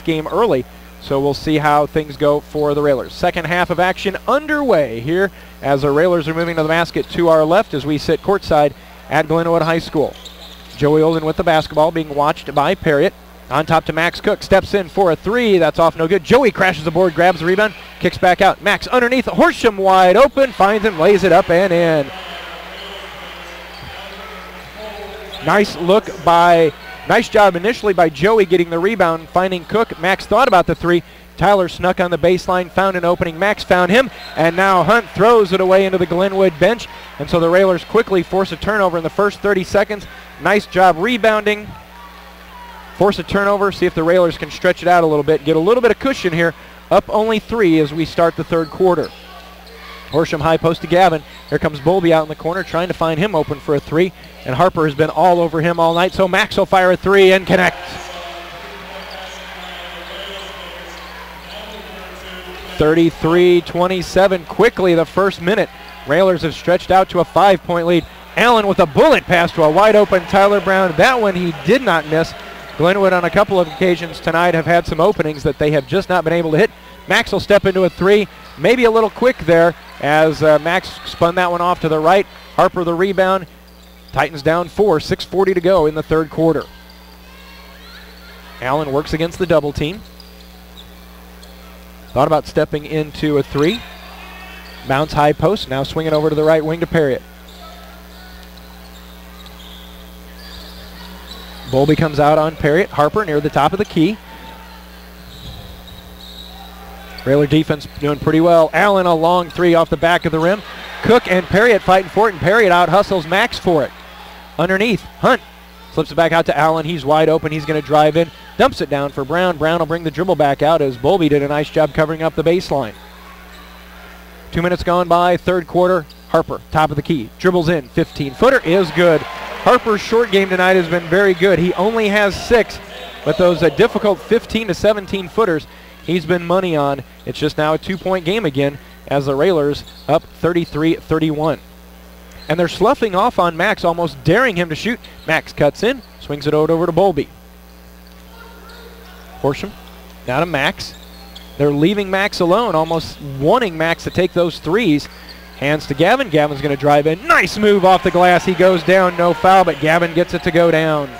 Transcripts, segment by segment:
game early. So we'll see how things go for the Railers. Second half of action underway here as the Railers are moving to the basket to our left as we sit courtside at Glenwood High School. Joey Olden with the basketball, being watched by Perriott. On top to Max Cook, steps in for a three. That's off, no good. Joey crashes the board, grabs the rebound, kicks back out. Max underneath, Horsham wide open, finds him, lays it up and in. Nice job initially by Joey getting the rebound, finding Cook. Max thought about the three. Tyler snuck on the baseline, found an opening. Max found him, and now Hunt throws it away into the Glenwood bench. And so the Railers quickly force a turnover in the first 30 seconds. Nice job rebounding. Force a turnover, see if the Railers can stretch it out a little bit, get a little bit of cushion here. Up only 3 as we start the third quarter. Horsham high post to Gavin. Here comes Bowlby out in the corner trying to find him open for a three. And Harper has been all over him all night, so Max will fire a three and connect. 33-27 quickly the first minute. Railers have stretched out to a 5-point lead. Allen with a bullet pass to a wide open Tyler Brown. That one he did not miss. Glenwood on a couple of occasions tonight have had some openings that they have just not been able to hit. Max will step into a three, maybe a little quick there as Max spun that one off to the right. Harper the rebound. Titans down 4, 6:40 to go in the third quarter. Allen works against the double team. Thought about stepping into a three. Bounce high post, now swinging over to the right wing to Perriott. Bowlby comes out on Perriott. Harper near the top of the key. Railer defense doing pretty well. Allen a long three off the back of the rim. Cook and Perriott fighting for it, and Perriott out hustles Max for it. Underneath, Hunt slips it back out to Allen. He's wide open. He's going to drive in. Dumps it down for Brown. Brown will bring the dribble back out as Bowlby did a nice job covering up the baseline. 2 minutes gone by, third quarter. Harper, top of the key, dribbles in. 15-footer is good. Harper's short game tonight has been very good. He only has 6, but those difficult 15 to 17 footers he's been money on. It's just now a 2-point game again as the Railers up 33-31. And they're sloughing off on Max, almost daring him to shoot. Max cuts in, swings it over to Bowlby. Horsham, now to Max. They're leaving Max alone, almost wanting Max to take those threes. Hands to Gavin. Gavin's going to drive in. Nice move off the glass. He goes down, no foul, but Gavin gets it to go down.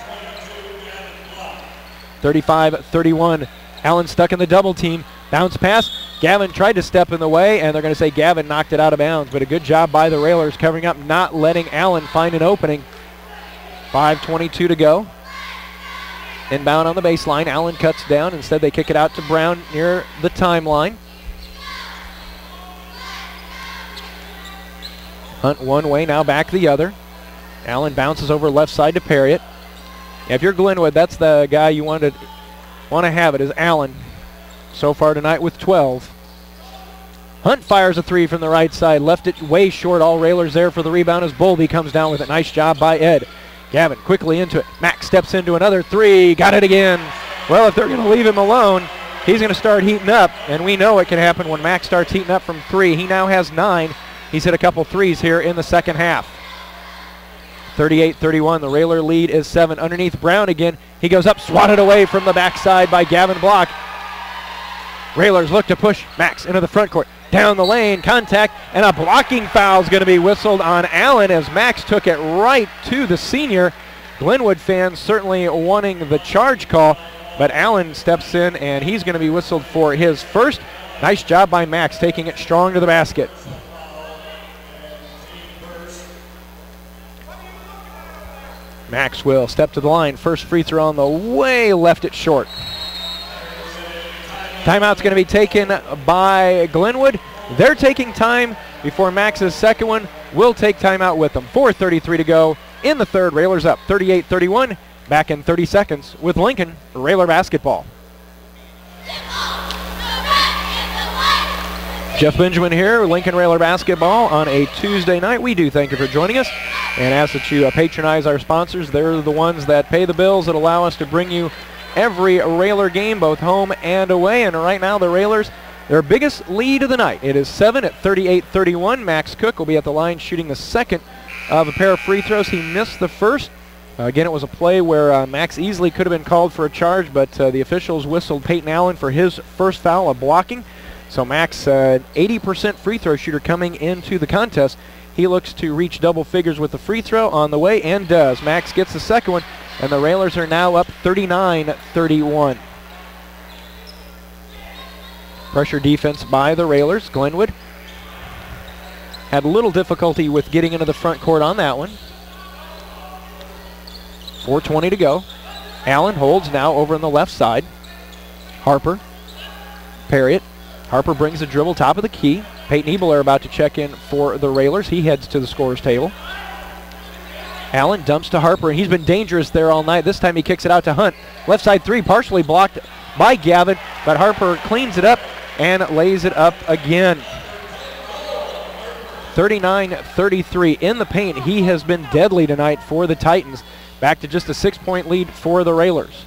35-31. Allen stuck in the double team. Bounce pass. Gavin tried to step in the way, and they're going to say Gavin knocked it out of bounds. But a good job by the Railers covering up, not letting Allen find an opening. 5:22 to go. Inbound on the baseline. Allen cuts down. Instead, they kick it out to Brown near the timeline. Hunt one way, now back the other. Allen bounces over left side to Perriott. If you're Glenwood, that's the guy you want to have it, is Allen. So far tonight with 12. Hunt fires a three from the right side. Left it way short. All Railers there for the rebound as Bowlby comes down with it. Nice job by Ed. Gavin quickly into it. Max steps into another three. Got it again. Well, if they're going to leave him alone, he's going to start heating up. And we know it can happen when Max starts heating up from 3. He now has 9. He's hit a couple threes here in the second half. 38-31. The Railer lead is 7. Underneath Brown again. He goes up, swatted away from the backside by Gavin Block. Railers look to push Max into the front court. Down the lane, contact, and a blocking foul is going to be whistled on Allen as Max took it right to the senior. Glenwood fans certainly wanting the charge call, but Allen steps in and he's going to be whistled for his first. Nice job by Max taking it strong to the basket. Max will step to the line. First free throw on the way, left it short. Timeout's going to be taken by Glenwood. They're taking time before Max's second one. We'll take timeout with them. 4:33 to go in the third. Railers up 38-31. Back in 30 seconds with Lincoln Railer basketball. Jeff Benjamin here, Lincoln Railer basketball on a Tuesday night. We do thank you for joining us and ask that you patronize our sponsors. They're the ones that pay the bills that allow us to bring you every Railer game, both home and away. And right now the Railers, their biggest lead of the night. It is 7 at 38-31. Max Cook will be at the line shooting the second of a pair of free throws. He missed the first. Again, it was a play where Max easily could have been called for a charge, but the officials whistled Peyton Allen for his first foul of blocking. So Max, 80% free throw shooter coming into the contest. He looks to reach double figures with the free throw on the way, and does. Max gets the second one, and the Railers are now up 39-31. Pressure defense by the Railers. Glenwood had a little difficulty with getting into the front court on that one. 4:20 to go. Allen holds now over on the left side. Harper, Parriott. Harper brings the dribble top of the key. Peyton Ebler about to check in for the Railers. He heads to the scorer's table. Allen dumps to Harper, and he's been dangerous there all night. This time he kicks it out to Hunt. Left side three, partially blocked by Gavin, but Harper cleans it up and lays it up again. 39-33 in the paint. He has been deadly tonight for the Titans. Back to just a 6-point lead for the Railers.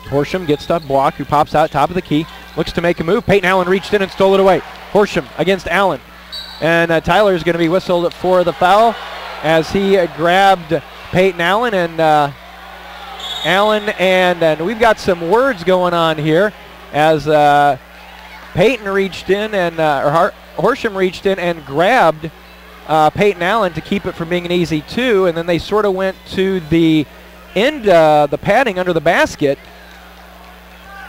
Horsham gets to block, who pops out top of the key, looks to make a move. Peyton Allen reached in and stole it away. Horsham against Allen. And Tyler is going to be whistled for the foul as he grabbed Peyton Allen. And we've got some words going on here as Peyton reached in and Horsham reached in and grabbed Peyton Allen to keep it from being an easy two, and then they sort of went to the end, the padding under the basket,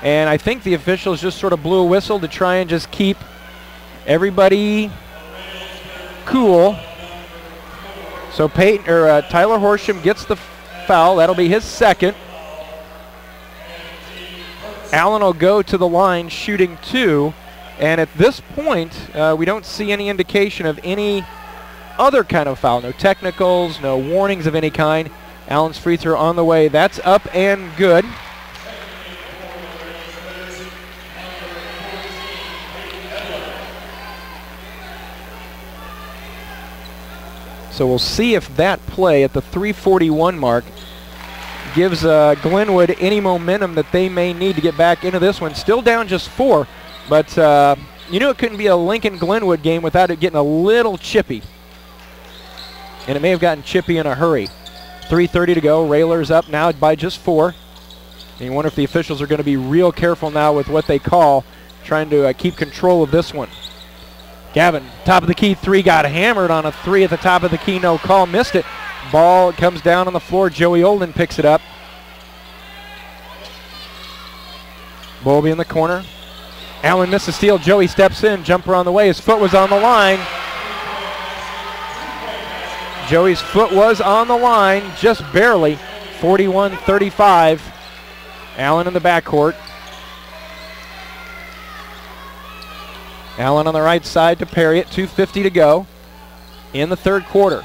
and I think the officials just sort of blew a whistle to try and just keep everybody cool. So Tyler Horsham gets the foul. That'll be his second. Allen will go to the line shooting two, and at this point we don't see any indication of any other kind of foul. No technicals, no warnings of any kind. Allen's free throw on the way. That's up and good. So we'll see if that play at the 3:41 mark gives Glenwood any momentum that they may need to get back into this one. Still down just 4, but you knew it couldn't be a Lincoln-Glenwood game without it getting a little chippy. And it may have gotten chippy in a hurry. 3:30 to go. Railers up now by just 4. And you wonder if the officials are going to be real careful now with what they call, trying to keep control of this one. Gavin, top of the key three, got hammered on a three at the top of the key. No call, missed it. Ball comes down on the floor. Joey Olden picks it up. Bowlby in the corner. Allen missed a steal. Joey steps in. Jumper on the way. His foot was on the line. Joey's foot was on the line, just barely. 41-35. Allen in the backcourt. Allen on the right side to Parriott. 2:50 to go in the third quarter.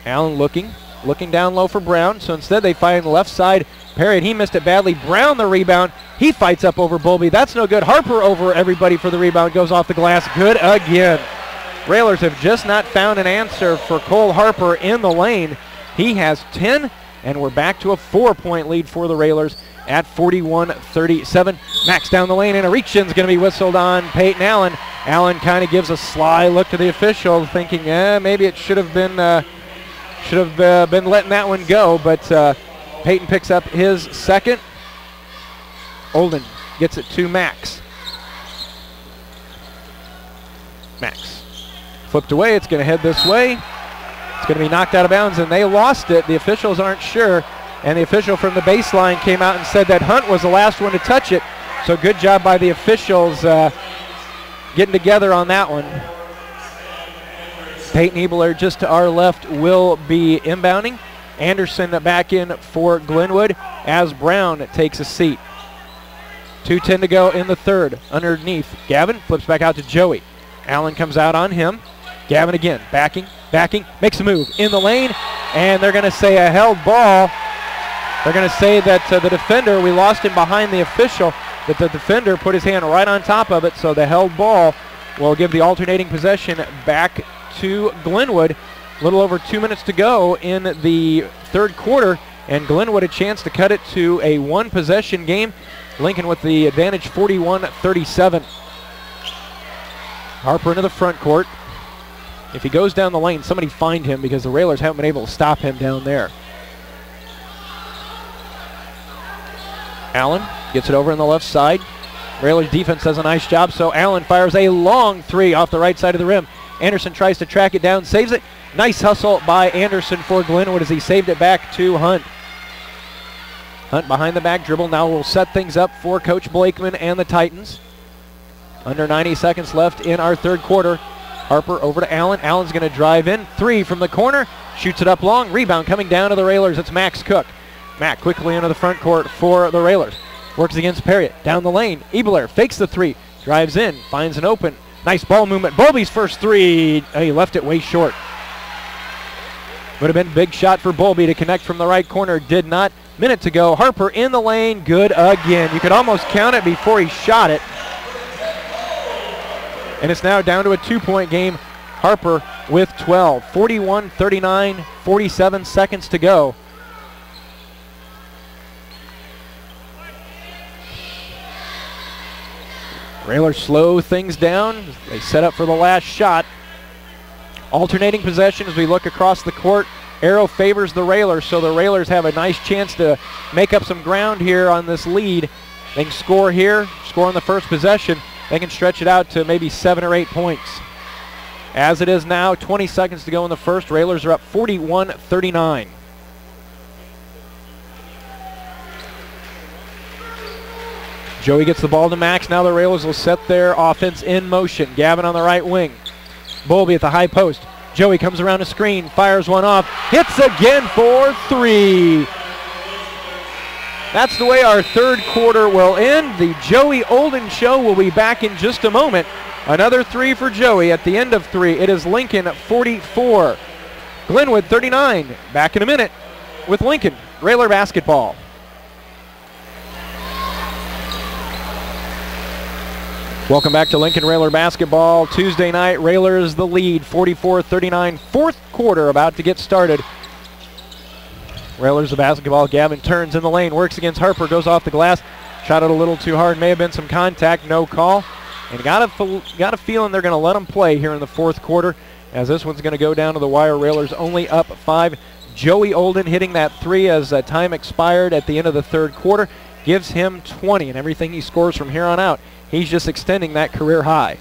Allen looking down low for Brown. So instead they find the left side. Parriott, he missed it badly. Brown the rebound. He fights up over Bowlby. That's no good. Harper over everybody for the rebound. Goes off the glass. Good again. Railers have just not found an answer for Cole Harper in the lane. He has 10, and we're back to a 4-point lead for the Railers at 41-37. Max down the lane, and a reach-in is going to be whistled on Peyton Allen. Allen kind of gives a sly look to the official, thinking, maybe it should have been letting that one go, but Peyton picks up his second. Olden gets it to Max. Max. Flipped away, it's going to head this way. It's going to be knocked out of bounds, and they lost it. The officials aren't sure, and the official from the baseline came out and said that Hunt was the last one to touch it. So good job by the officials getting together on that one. Peyton Ebler just to our left will be inbounding. Anderson back in for Glenwood as Brown takes a seat. 2:10 to go in the third. Underneath, Gavin flips back out to Joey. Allen comes out on him. Gavin again, backing, makes a move in the lane, and they're going to say a held ball. They're going to say that the defender, we lost him behind the official, that the defender put his hand right on top of it, so the held ball will give the alternating possession back to Glenwood. A little over 2 minutes to go in the third quarter, and Glenwood a chance to cut it to a one-possession game. Lincoln with the advantage, 41-37. Harper into the front court. If he goes down the lane, somebody find him because the Railers haven't been able to stop him down there. Allen gets it over on the left side. Railers defense does a nice job, so Allen fires a long three off the right side of the rim. Anderson tries to track it down, saves it. Nice hustle by Anderson for Glenwood as he saved it back to Hunt. Hunt behind the back dribble now will set things up for Coach Blakeman and the Titans. Under 90 seconds left in our third quarter. Harper over to Allen. Allen's going to drive in. Three from the corner. Shoots it up long. Rebound coming down to the Railers. It's Max Cook. Mack quickly into the front court for the Railers. Works against Perriott. Down the lane. Ebler fakes the three. Drives in. Finds an open. Nice ball movement. Bowlby's first three. He left it way short. Would have been a big shot for Bowlby to connect from the right corner. Did not. Minute to go. Harper in the lane. Good again. You could almost count it before he shot it. And it's now down to a 2-point game. Harper with 12. 41-39, 47 seconds to go. Railers slow things down. They set up for the last shot. Alternating possession as we look across the court. Arrow favors the Railers, so the Railers have a nice chance to make up some ground here on this lead. They can score here, score on the first possession. They can stretch it out to maybe 7 or 8 points. As it is now, 20 seconds to go in the first. Railers are up 41-39. Joey gets the ball to Max. Now the Railers will set their offense in motion. Gavin on the right wing. Bowlby at the high post. Joey comes around a screen, fires one off, hits again for three. That's the way our third quarter will end. The Joey Olden Show will be back in just a moment. Another three for Joey at the end of three. It is Lincoln 44. Glenwood 39. Back in a minute with Lincoln Railer basketball. Welcome back to Lincoln Railer basketball. Tuesday night, Railers the lead, 44-39. Fourth quarter about to get started. Railers the basketball. Gavin turns in the lane, works against Harper, goes off the glass. Shot it a little too hard. May have been some contact, no call. And got a feeling they're going to let them play here in the fourth quarter, as this one's going to go down to the wire. Railers only up 5. Joey Olden hitting that three as time expired at the end of the third quarter. Gives him 20, and everything he scores from here on out, he's just extending that career high.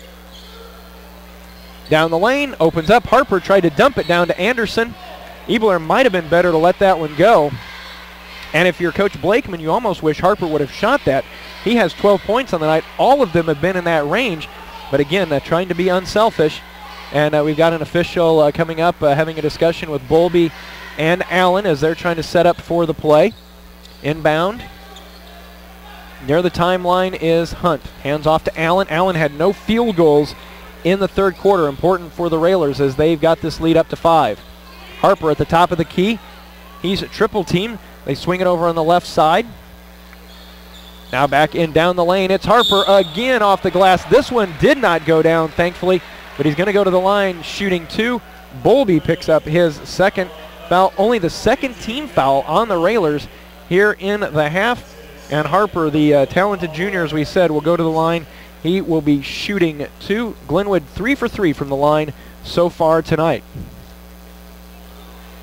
Down the lane, opens up. Harper tried to dump it down to Anderson. Ebler might have been better to let that one go. And if you're Coach Blakeman, you almost wish Harper would have shot that. He has 12 points on the night. All of them have been in that range. But again, trying to be unselfish. And we've got an official coming up having a discussion with Bowlby and Allen as they're trying to set up for the play. Inbound. Near the timeline is Hunt. Hands off to Allen. Allen had no field goals in the third quarter. Important for the Railers as they've got this lead up to 5. Harper at the top of the key. He's a triple team. They swing it over on the left side. Now back in down the lane. It's Harper again off the glass. This one did not go down, thankfully, but he's going to go to the line shooting 2. Bowlby picks up his second foul. Only the second team foul on the Railers here in the half. And Harper, the talented junior, as we said, will go to the line. He will be shooting 2. Glenwood 3 for 3 from the line so far tonight.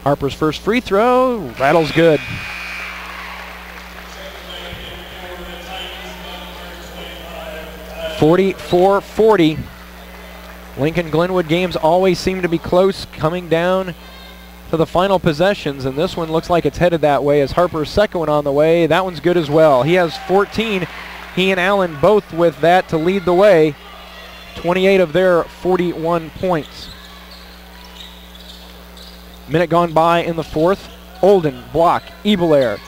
Harper's first free throw, rattles good. (44-40). Lincoln-Glenwood games always seem to be close, coming down to the final possessions, and this one looks like it's headed that way as Harper's second one on the way. That one's good as well. He has 14. He and Allen both with that to lead the way. 28 of their 41 points. Minute gone by in the fourth. Olden, block, Ebelair.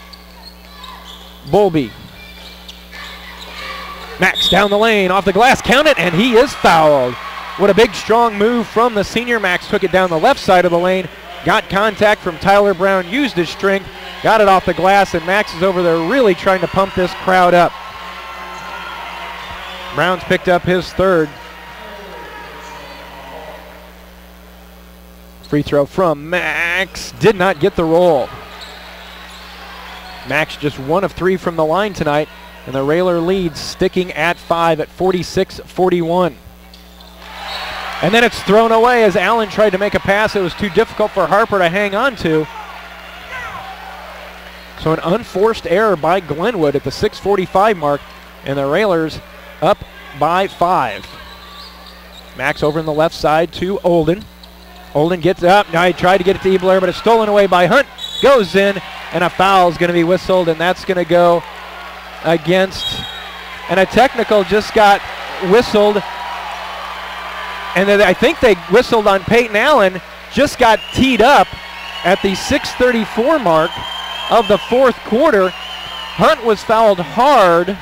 Bowlby. Max down the lane, off the glass, count it, and he is fouled. What a big, strong move from the senior. Max took it down the left side of the lane. Got contact from Tyler Brown, used his strength, got it off the glass, and Max is over there really trying to pump this crowd up. Brown's picked up his third. Free throw from Max. Did not get the roll. Max just 1 of 3 from the line tonight, and the Railer lead sticking at 5 at 46-41. And then it's thrown away as Allen tried to make a pass. It was too difficult for Harper to hang on to. So an unforced error by Glenwood at the 6:45 mark, and the Railers up by 5. Max over in the left side to Olden. Olden gets up. Now he tried to get it to Ebler, but it's stolen away by Hunt. Goes in, and a foul is going to be whistled, and that's going to go against. And a technical just got whistled. And then I think they whistled on Peyton Allen. Just got teed up at the 6:34 mark of the fourth quarter. Hunt was fouled hard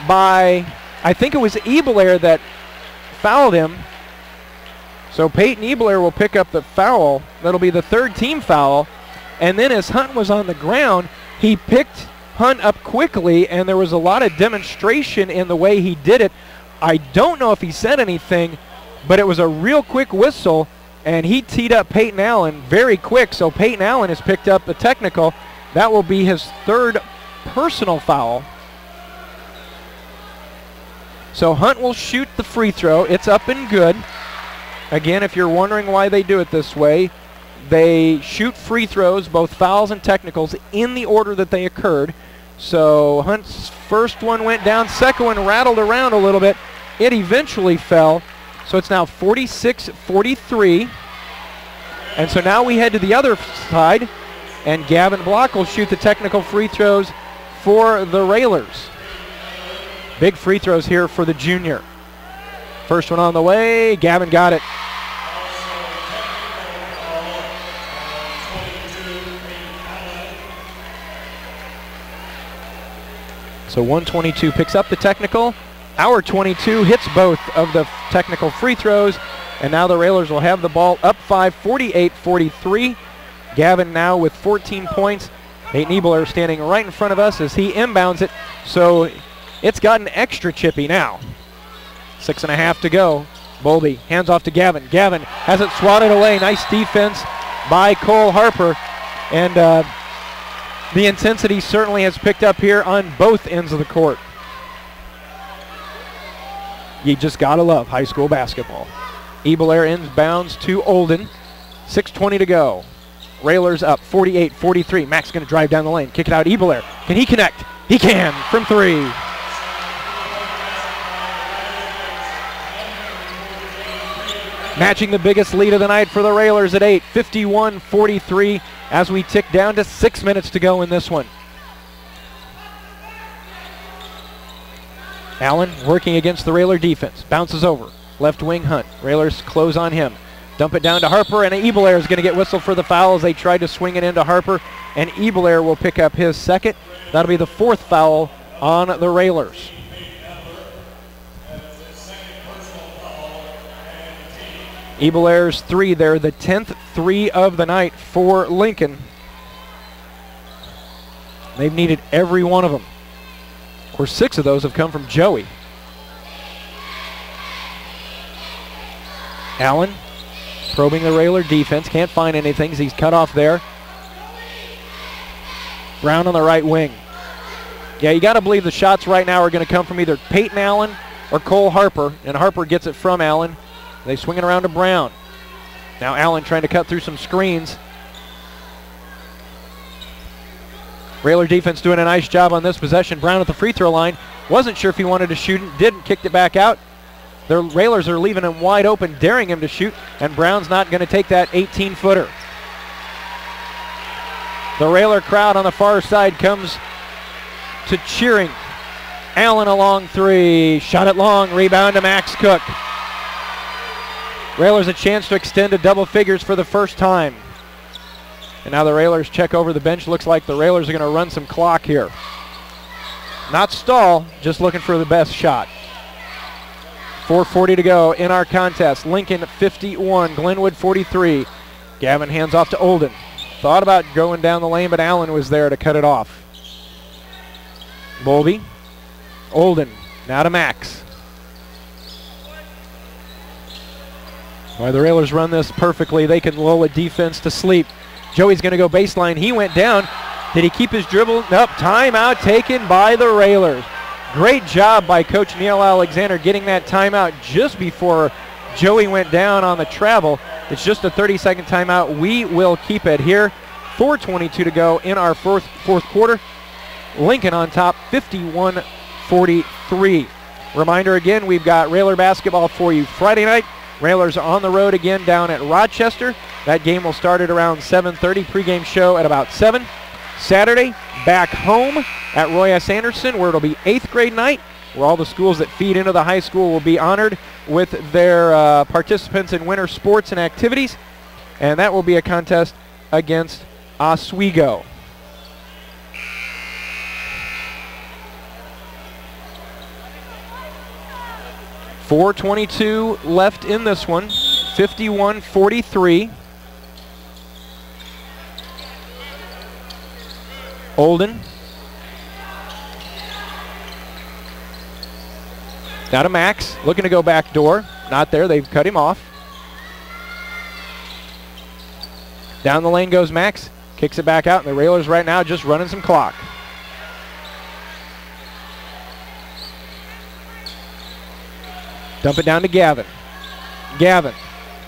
by, I think it was Ebler that fouled him. So Peyton Ebler will pick up the foul. That'll be the third team foul. And then as Hunt was on the ground, he picked Hunt up quickly, and there was a lot of demonstration in the way he did it. I don't know if he said anything, but it was a real quick whistle, and he teed up Peyton Allen very quick. So Peyton Allen has picked up the technical. That will be his third personal foul. So Hunt will shoot the free throw. It's up and good. Again, if you're wondering why they do it this way, they shoot free throws, both fouls and technicals, in the order that they occurred. So Hunt's first one went down, second one rattled around a little bit. It eventually fell. So it's now 46-43. And so now we head to the other side, and Gavin Block will shoot the technical free throws for the Railers. Big free throws here for the junior. First one on the way. Gavin got it. So 122 picks up the technical. Our 22 hits both of the technical free throws. And now the Railers will have the ball up 5, 48-43. Gavin now with 14 points. Peyton Ebler standing right in front of us as he inbounds it. So it's gotten extra chippy now. 6.5 to go. Bowlby hands off to Gavin. Gavin has it swatted away. Nice defense by Cole Harper. And the intensity certainly has picked up here on both ends of the court. You just gotta love high school basketball. Ebler inbounds to Olden. 6:20 to go. Railers up 48-43. Max gonna drive down the lane. Kick it out. Ebler. Can he connect? He can from 3. Matching the biggest lead of the night for the Railers at 8, 51-43 as we tick down to 6 minutes to go in this one. Allen working against the Railer defense. Bounces over. Left wing Hunt. Railers close on him. Dump it down to Harper, and Ebler is going to get whistled for the foul as they try to swing it into Harper, and Ebler will pick up his second. That'll be the fourth foul on the Railers. Ebler's 3 there, the 10th 3 of the night for Lincoln. They've needed every one of them. Of course, 6 of those have come from Joey. Allen probing the Railer defense, can't find anything as he's cut off there. Brown on the right wing. Yeah, you got to believe the shots right now are going to come from either Peyton Allen or Cole Harper, and Harper gets it from Allen. They swing it around to Brown. Now Allen trying to cut through some screens. Railer defense doing a nice job on this possession. Brown at the free throw line. Wasn't sure if he wanted to shoot it. Didn't. Kicked it back out. The Railers are leaving him wide open, daring him to shoot, and Brown's not going to take that 18-footer. The Railer crowd on the far side comes to cheering. Allen a long 3. Shot it long. Rebound to Max Cook. Railers a chance to extend to double figures for the first time. And now the Railers check over the bench. Looks like the Railers are going to run some clock here. Not stall, just looking for the best shot. 4:40 to go in our contest. Lincoln 51, Glenwood 43. Gavin hands off to Olden. Thought about going down the lane, but Allen was there to cut it off. Bowlby. Olden, now to Max. While the Railers run this perfectly, they can lull a defense to sleep. Joey's going to go baseline. He went down. Did he keep his dribble? Nope. Timeout taken by the Railers. Great job by Coach Neil Alexander getting that timeout just before Joey went down on the travel. It's just a 30-second timeout. We will keep it here. 4:22 to go in our fourth quarter. Lincoln on top, 51-43. Reminder again, we've got Railer basketball for you Friday night. Railers on the road again down at Rochester. That game will start at around 7:30. Pregame show at about 7. Saturday, back home at Roy S. Anderson, where it'll be 8th grade night, where all the schools that feed into the high school will be honored with their participants in winter sports and activities. And that will be a contest against Oswego. .422 left in this one, 51-43. Olden. Now to Max, looking to go back door. Not there, they've cut him off. Down the lane goes Max, kicks it back out, and the Railers right now just running some clock. Dump it down to Gavin. Gavin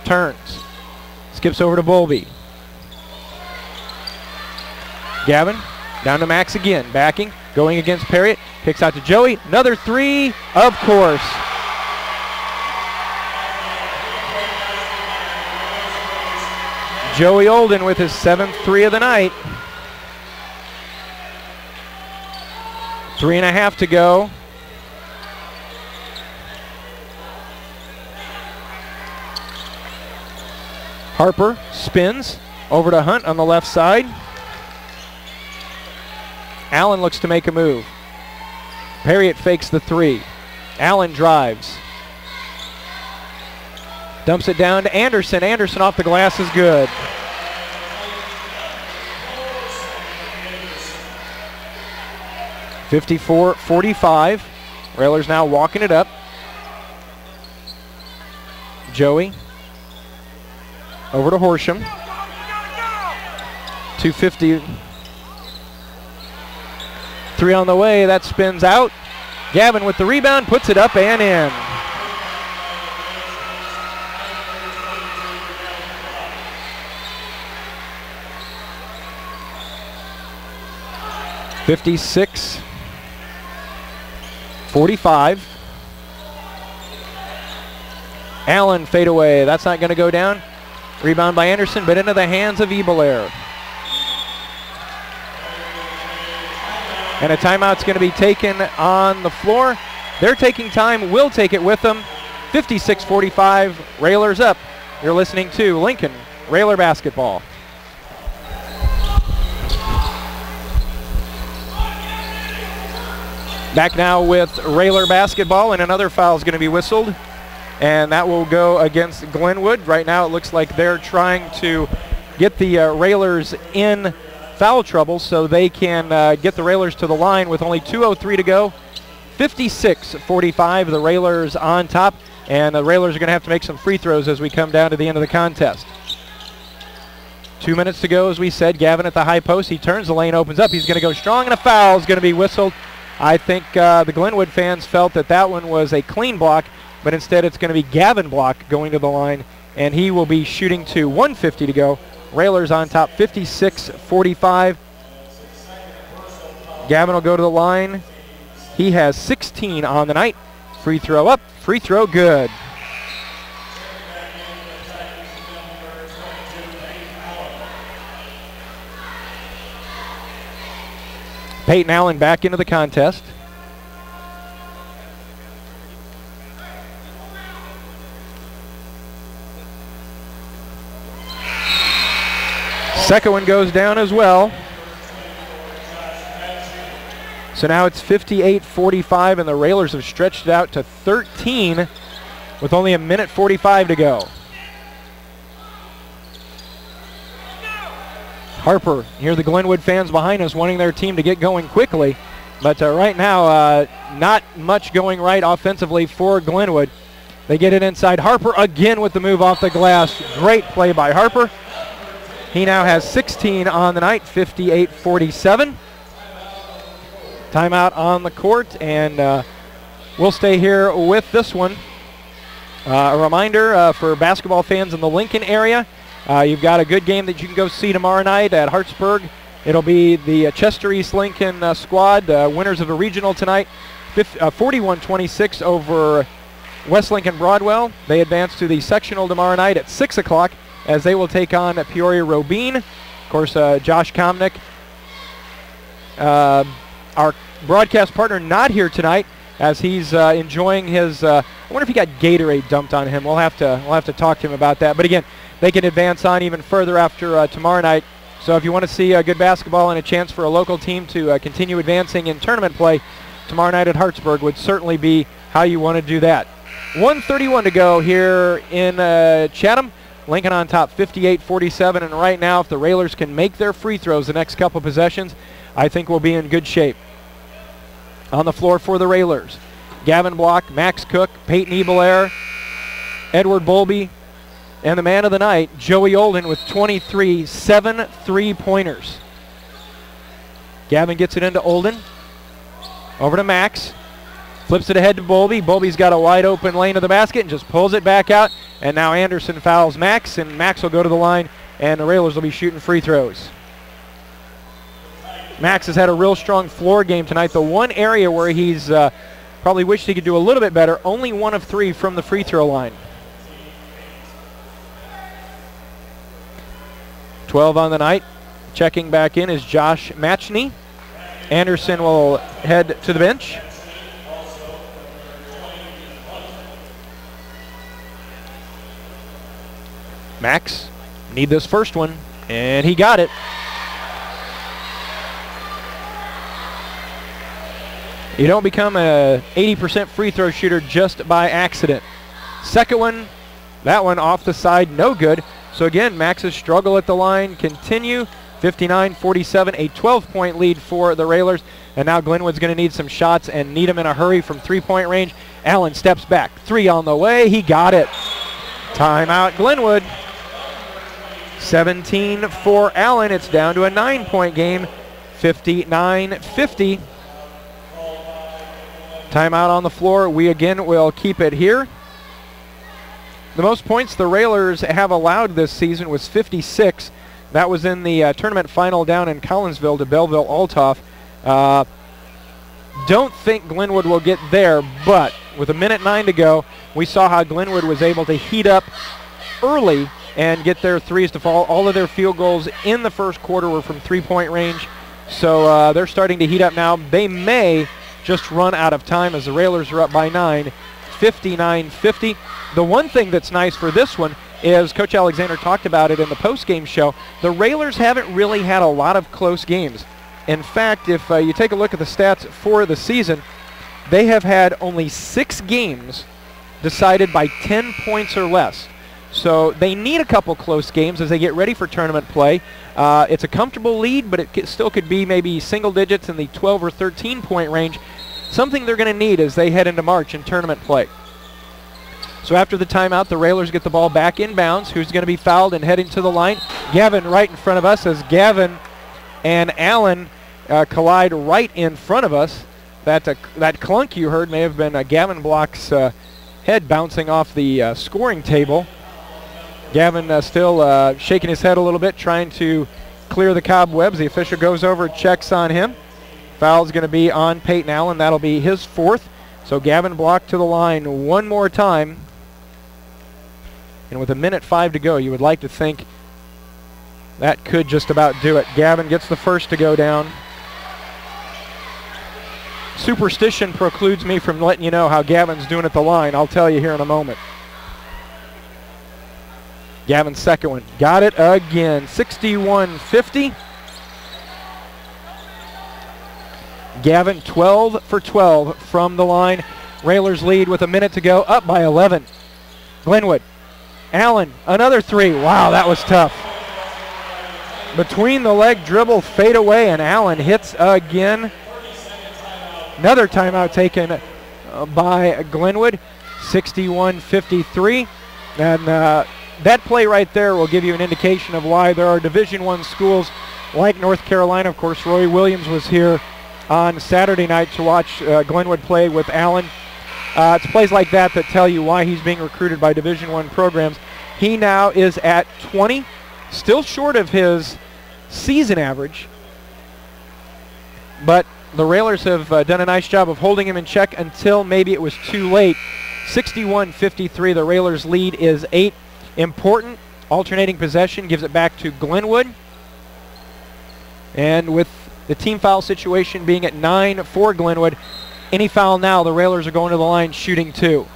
turns, skips over to Bolby. Gavin down to Max again, backing, going against Perriott, kicks out to Joey. Another three, of course. Joey Olden with his 7th three of the night. 3.5 to go. Harper spins over to Hunt on the left side. Allen looks to make a move. Perriott fakes the three. Allen drives. Dumps it down to Anderson. Anderson off the glass is good. .54-45. Railers now walking it up. Joey over to Horsham. 2:50. Three on the way. That spins out. Gavin with the rebound, puts it up and in. .56-45. Allen fade away. That's not going to go down. Rebound by Anderson, but into the hands of Ebelair. And a timeout's going to be taken on the floor. They're taking time. We'll take it with them. 56-45. Railers up. You're listening to Lincoln Railer Basketball. Back now with Railer Basketball, and another foul is going to be whistled. And that will go against Glenwood. Right now it looks like they're trying to get the Railers in foul trouble so they can get the Railers to the line with only 2:03 to go. 56-45, the Railers on top, and the Railers are going to have to make some free throws as we come down to the end of the contest. 2 minutes to go, as we said. Gavin at the high post. He turns, the lane opens up. He's going to go strong, and a foul is going to be whistled. I think the Glenwood fans felt that that one was a clean block, but instead it's going to be Gavin Block going to the line, and he will be shooting to 1:50 to go. Railers on top, 56-45. Gavin will go to the line. He has 16 on the night. Free throw up, free throw good. Peyton Allen back into the contest. Second one goes down as well. So now it's 58-45, and the Railers have stretched it out to 13 with only 1:45 to go. Harper, hear the Glenwood fans behind us wanting their team to get going quickly. But right now, not much going right offensively for Glenwood. They get it inside. Harper again with the move off the glass. Great play by Harper. He now has 16 on the night, 58-47. Timeout on the court, and we'll stay here with this one. A reminder for basketball fans in the Lincoln area, you've got a good game that you can go see tomorrow night at Hartsburg. It'll be the Chester East Lincoln squad, winners of a regional tonight, 41-26 over West Lincoln Broadwell. They advance to the sectional tomorrow night at 6 o'clock as they will take on Peoria Robine. Of course, Josh Komnick, our broadcast partner, not here tonight as he's enjoying his. I wonder if he got Gatorade dumped on him. We'll have to talk to him about that. But again, they can advance on even further after tomorrow night. So if you want to see good basketball and a chance for a local team to continue advancing in tournament play, tomorrow night at Hartsburg would certainly be how you want to do that. 1:31 to go here in Chatham. Lincoln on top 58-47, and right now if the Railers can make their free throws the next couple possessions, I think we'll be in good shape. On the floor for the Railers, Gavin Block, Max Cook, Peyton Ebelair, Edward Bolby, and the man of the night, Joey Olden, with 23, 7 3-pointers. Gavin gets it into Olden. Over to Max. Flips it ahead to Bolby. Bolby's got a wide open lane to the basket and just pulls it back out. And now Anderson fouls Max, and Max will go to the line, and the Railers will be shooting free throws. Max has had a real strong floor game tonight. The one area where he's probably wished he could do a little bit better, only 1 of 3 from the free throw line. 12 on the night. Checking back in is Josh Matchney. Anderson will head to the bench. Max, need this first one, and he got it. You don't become a 80% free throw shooter just by accident. Second one, that one off the side, no good. So again, Max's struggle at the line continue. 59-47, a 12-point lead for the Railers. And now Glenwood's going to need some shots and need them in a hurry from three-point range. Allen steps back, 3 on the way, he got it. Timeout Glenwood. 17 for Allen. It's down to a 9-point game, 59-50. Timeout on the floor. We again will keep it here. The most points the Railers have allowed this season was 56. That was in the tournament final down in Collinsville to Belleville-Altoff. Don't think Glenwood will get there, but with 1:09 to go, we saw how Glenwood was able to heat up early and get their threes to fall. All of their field goals in the first quarter were from three-point range. So they're starting to heat up now. They may just run out of time as the Railers are up by 9, 59-50. The one thing that's nice for this one is Coach Alexander talked about it in the post-game show. The Railers haven't really had a lot of close games. In fact, if you take a look at the stats for the season, they have had only 6 games decided by 10 points or less. So they need a couple close games as they get ready for tournament play. It's a comfortable lead, but it still could be maybe single digits in the 12 or 13-point range. Something they're going to need as they head into March in tournament play. So after the timeout, the Railers get the ball back in bounds. Who's going to be fouled and heading to the line? Gavin right in front of us as Gavin and Allen collide right in front of us. That clunk you heard may have been Gavin Block's head bouncing off the scoring table. Gavin still shaking his head a little bit, trying to clear the cobwebs. The official goes over, checks on him. Foul's going to be on Peyton Allen. That'll be his 4th. So Gavin Block to the line one more time. And with 1:05 to go, you would like to think that could just about do it. Gavin gets the first to go down. Superstition precludes me from letting you know how Gavin's doing at the line. I'll tell you here in a moment. Gavin's second one. Got it again. 61-50. Gavin 12 for 12 from the line. Railers lead with 1 minute to go, up by 11. Glenwood. Allen, another 3. Wow, that was tough. Between the leg dribble, fade away, and Allen hits again. Another timeout taken by Glenwood. 61-53. And that play right there will give you an indication of why there are Division I schools like North Carolina. Of course, Roy Williams was here on Saturday night to watch Glenwood play with Allen. It's plays like that that tell you why he's being recruited by Division I programs. He now is at 20, still short of his season average, but the Railers have done a nice job of holding him in check until maybe it was too late. 61-53, the Railers lead is 8. Important alternating possession gives it back to Glenwood. And with the team foul situation being at 9 for Glenwood, any foul now, the Railers are going to the line shooting 2.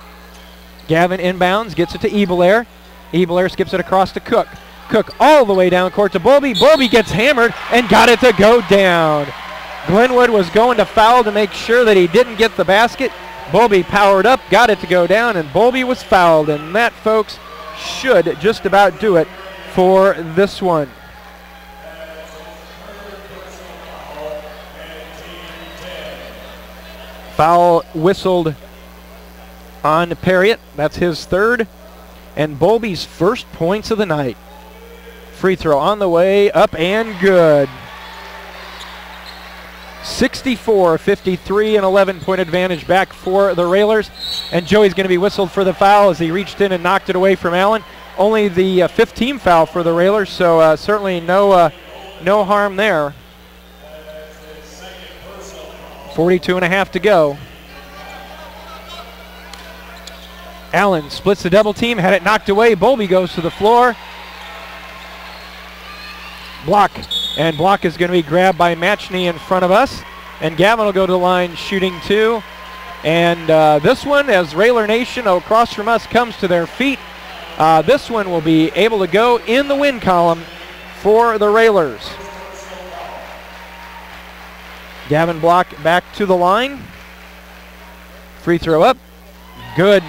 Gavin inbounds, gets it to Ebelair. Ebelair skips it across to Cook. Cook all the way down court to Bowlby. Bowlby gets hammered and got it to go down. Glenwood was going to foul to make sure that he didn't get the basket. Bowlby powered up, got it to go down, and Bowlby was fouled. And that, folks, should just about do it for this one. Foul whistled on Perriott. That's his third. And Bowlby's first points of the night. Free throw on the way, up and good. 64-53, an 11-point advantage back for the Railers. And Joey's going to be whistled for the foul as he reached in and knocked it away from Allen. Only the 15th foul for the Railers, so certainly no harm there. 42.5 to go. Allen splits the double team, had it knocked away. Bowlby goes to the floor. Block, and block is going to be grabbed by Matchney in front of us. And Gavin will go to the line shooting 2. And this one, as Railer Nation across from us comes to their feet, this one will be able to go in the win column for the Railers. Gavin Block back to the line. Free throw up. Good.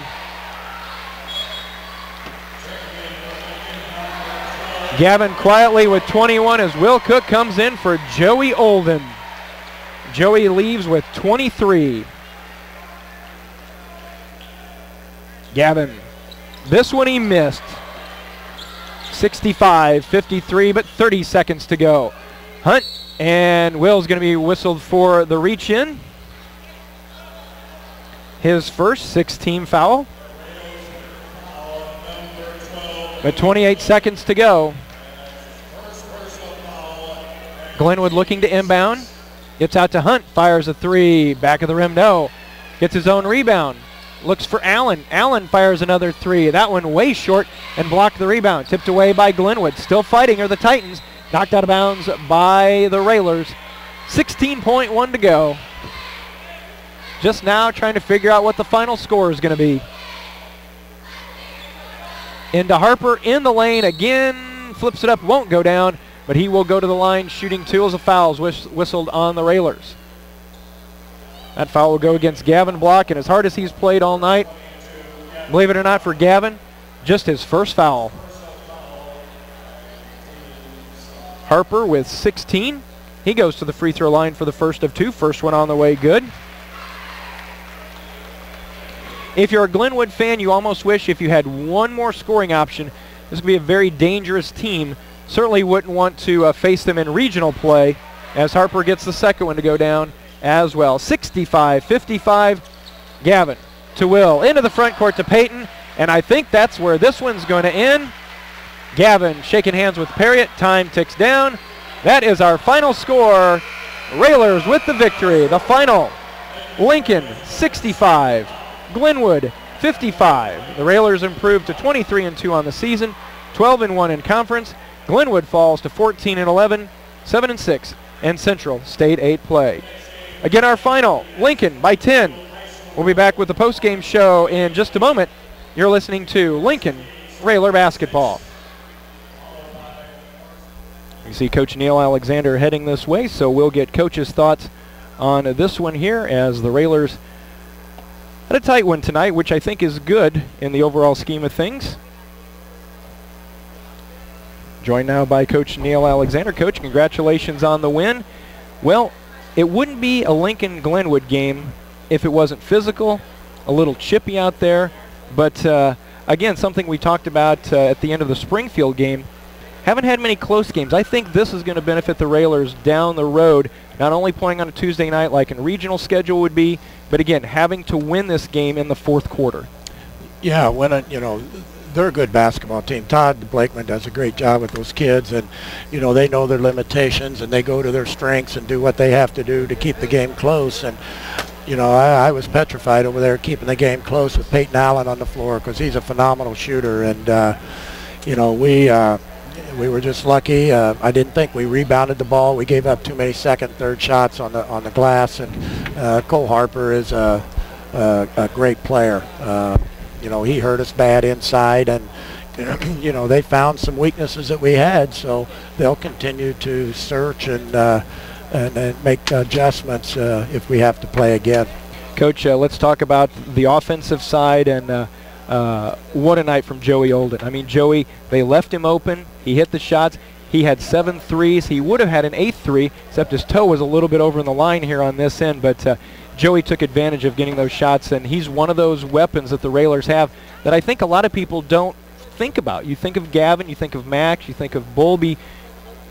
Gavin quietly with 21 as Will Cook comes in for Joey Olden. Joey leaves with 23. Gavin, this one he missed. 65-53, but 30 seconds to go. Hunt and Will's going to be whistled for the reach in. His first 6-team foul. But 28 seconds to go. Glenwood looking to inbound. Gets out to Hunt, fires a 3. Back of the rim, no. Gets his own rebound. Looks for Allen. Allen fires another 3. That one way short and blocked the rebound. Tipped away by Glenwood. Still fighting are the Titans. Knocked out of bounds by the Railers. 16.1 to go. Just now trying to figure out what the final score is going to be. Into Harper in the lane again. Flips it up, won't go down, but he will go to the line shooting 2 as a foul whistled on the Railers. That foul will go against Gavin Block, and as hard as he's played all night, believe it or not for Gavin, just his first foul. Harper with 16. He goes to the free throw line for the first of 2. First one on the way, good. If you're a Glenwood fan, you almost wish if you had one more scoring option. This would be a very dangerous team. Certainly wouldn't want to face them in regional play, as Harper gets the second one to go down as well. 65-55. Gavin to Will. Into the front court to Peyton. And I think that's where this one's going to end. Gavin shaking hands with Perriott. Time ticks down. That is our final score. Railers with the victory. The final, Lincoln 65. Glenwood 55. The Railers improved to 23-2 on the season, 12-1 in conference. Glenwood falls to 14-11, 7-6 in Central State 8 play. Again, our final, Lincoln by 10. We'll be back with the postgame show in just a moment. You're listening to Lincoln Railer Basketball. You see Coach Neil Alexander heading this way, so we'll get Coach's thoughts on this one here as the Railers had a tight one tonight, which I think is good in the overall scheme of things. Joined now by Coach Neil Alexander. Coach, congratulations on the win. Well, it wouldn't be a Lincoln-Glenwood game if it wasn't physical, a little chippy out there. But, again, something we talked about at the end of the Springfield game. Haven't had many close games. I think this is going to benefit the Railers down the road not only playing on a Tuesday night like a regional schedule would be, but again, having to win this game in the fourth quarter. Yeah, they're a good basketball team. Todd Blakeman does a great job with those kids, and they know their limitations, and they go to their strengths and do what they have to do to keep the game close. And I was petrified over there keeping the game close with Peyton Allen on the floor because he's a phenomenal shooter. And we were just lucky. I didn't think we rebounded the ball. We gave up too many second, third shots on the glass. And Cole Harper is a great player. He hurt us bad inside, and they found some weaknesses that we had. So they'll continue to search and make adjustments if we have to play again. Coach, let's talk about the offensive side, and what a night from Joey Olden. I mean, Joey, they left him open. He hit the shots. He had 7 threes. He would have had an 8th three, except his toe was a little bit over in the line here on this end, but Joey took advantage of getting those shots, and he's one of those weapons that the Railers have that I think a lot of people don't think about. You think of Gavin, you think of Max, you think of Bolby,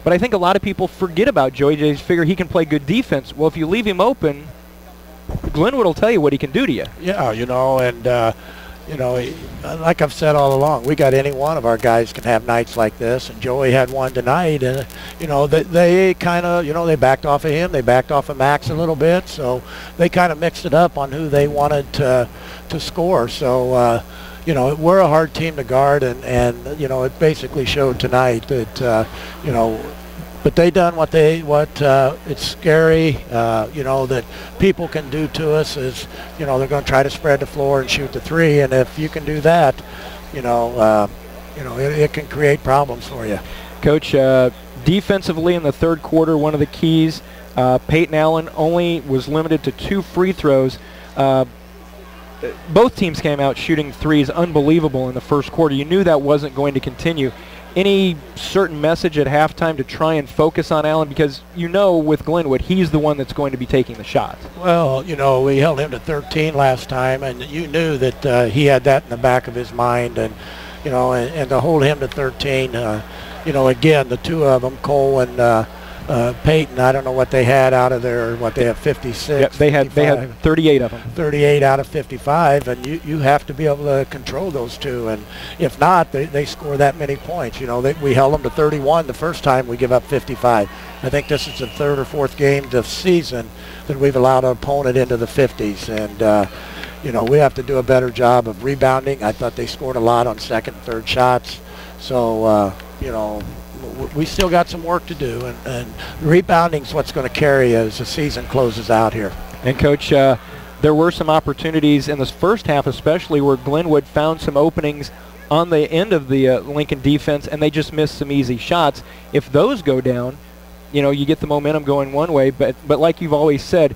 but I think a lot of people forget about Joey. They just figure he can play good defense. Well, if you leave him open, Glenwood will tell you what he can do to you. Yeah, like I've said all along, we got any one of our guys can have nights like this, and Joey had one tonight, and they kind of they backed off of him, they backed off of Max a little bit, so they kind of mixed it up on who they wanted to score. So we're a hard team to guard, and it basically showed tonight that but they done what it's scary, that people can do to us is, they're going to try to spread the floor and shoot the three, and if you can do that, it can create problems for you. Coach, defensively in the third quarter, one of the keys, Peyton Allen only was limited to 2 free throws. Both teams came out shooting threes unbelievable in the first quarter. You knew that wasn't going to continue. Any certain message at halftime to try and focus on Allen? Because with Glenwood, he's the one that's going to be taking the shots. Well, we held him to 13 last time, and you knew that he had that in the back of his mind. And, and to hold him to 13, again, the two of them, Cole and Peyton, I don't know what they had out of there. They have 56. Yep, they had 38 of them. 38 out of 55, and you have to be able to control those two. And if not, they score that many points. We held them to 31 the first time. We give up 55. I think this is the 3rd or 4th game this season that we've allowed an opponent into the 50s, and we have to do a better job of rebounding. I thought they scored a lot on second, third shots. So we still got some work to do, and rebounding is what's going to carry as the season closes out here. And Coach, there were some opportunities in this first half especially where Glenwood found some openings on the end of the Lincoln defense, and they just missed some easy shots. If those go down, you get the momentum going one way, but like you've always said,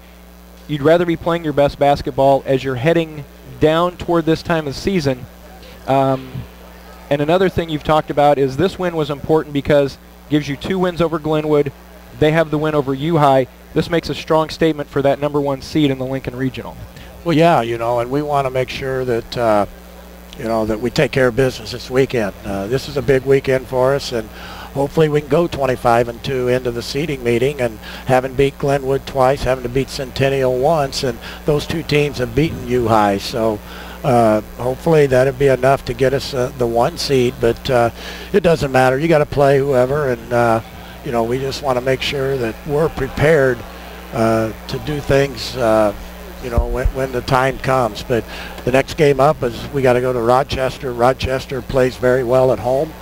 you'd rather be playing your best basketball as you're heading down toward this time of the season. And another thing you've talked about is this win was important because it gives you 2 wins over Glenwood. They have the win over U-High. This makes a strong statement for that #1 seed in the Lincoln Regional. Well, yeah, and we want to make sure that, that we take care of business this weekend. This is a big weekend for us, and hopefully we can go 25-2 into the seeding meeting, and having beat Glenwood twice, having to beat Centennial once, and those 2 teams have beaten U-High. So hopefully that'll be enough to get us the 1 seed, but it doesn't matter. You got to play whoever, and we just want to make sure that we're prepared to do things when the time comes. But the next game up is we got to go to Rochester. Rochester plays very well at home.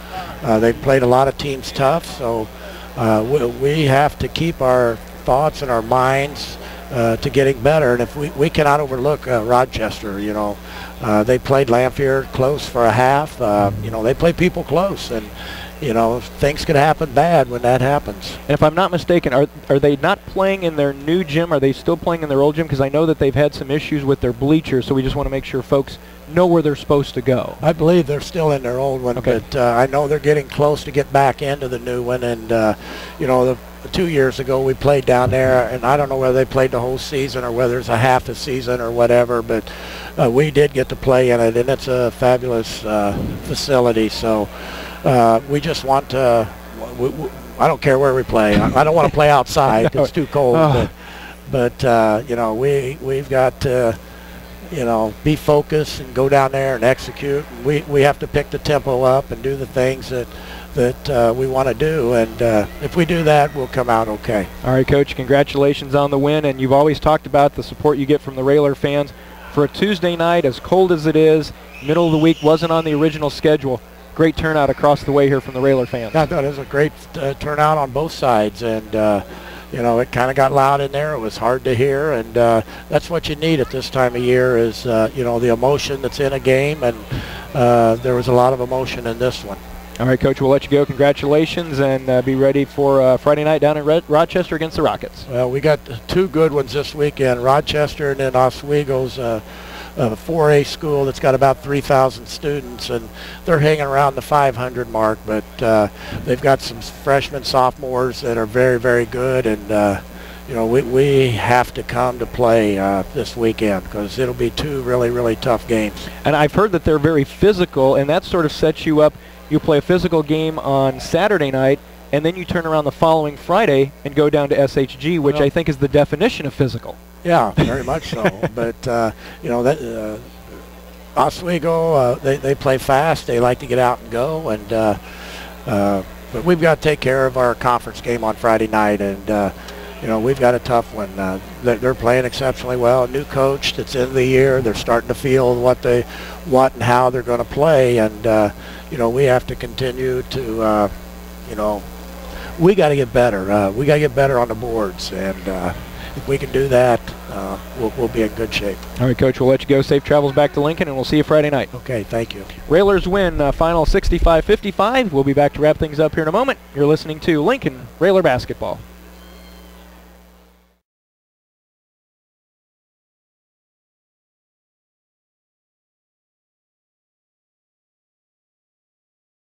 They've played a lot of teams tough, so we have to keep our thoughts and our minds to getting better. And if we cannot overlook Rochester, they played Lanphier close for a half. They play people close, and things could happen bad when that happens. And if I'm not mistaken, are they not playing in their new gym? Are they still playing in their old gym? Because I know that they've had some issues with their bleachers, so we just want to make sure folks know where they're supposed to go. I believe they're still in their old one, okay. But I know they're getting close to get back into the new one. And, 2 years ago we played down there, and I don't know whether they played the whole season or whether it's a half a season or whatever, but we did get to play in it, and it's a fabulous facility. So we just want to I don't care where we play. I don't want to play outside. It's too cold. But you know, we've got to, you know, be focused and go down there and execute. We have to pick the tempo up and do the things that we want to do, and if we do that, we'll come out okay. All right, Coach, congratulations on the win, and you've always talked about the support you get from the Railer fans. For a Tuesday night, as cold as it is, middle of the week, wasn't on the original schedule. Great turnout across the way here from the Railer fans. I thought it was a great turnout on both sides, and you know, it kind of got loud in there. It was hard to hear, and that's what you need at this time of year is, you know, the emotion that's in a game, and there was a lot of emotion in this one. All right, Coach, we'll let you go. Congratulations, and be ready for Friday night down in Rochester against the Rockets. Well, we got two good ones this weekend, Rochester and then Oswego's a 4A school that's got about 3,000 students, and they're hanging around the 500 mark, but they've got some freshmen, sophomores that are very, very good, and you know, we have to come to play this weekend because it'll be two really, really tough games. And I've heard that they're very physical, and that sort of sets you up. You play a physical game on Saturday night, and then you turn around the following Friday and go down to SHG, which I think is the definition of physical. Yeah, very much so. But, you know, that Oswego, they play fast. They like to get out and go. And but we've got to take care of our conference game on Friday night. And, you know, we've got a tough one. They're playing exceptionally well. A new coach that's in the year. They're starting to feel what and how they're going to play. And, you know, we have to continue to, you know, we got to get better. We got to get better on the boards. And if we can do that, we'll be in good shape. All right, Coach, we'll let you go. Safe travels back to Lincoln, and we'll see you Friday night. Okay, thank you. Railers win final 65-55. We'll be back to wrap things up here in a moment. You're listening to Lincoln Railer Basketball.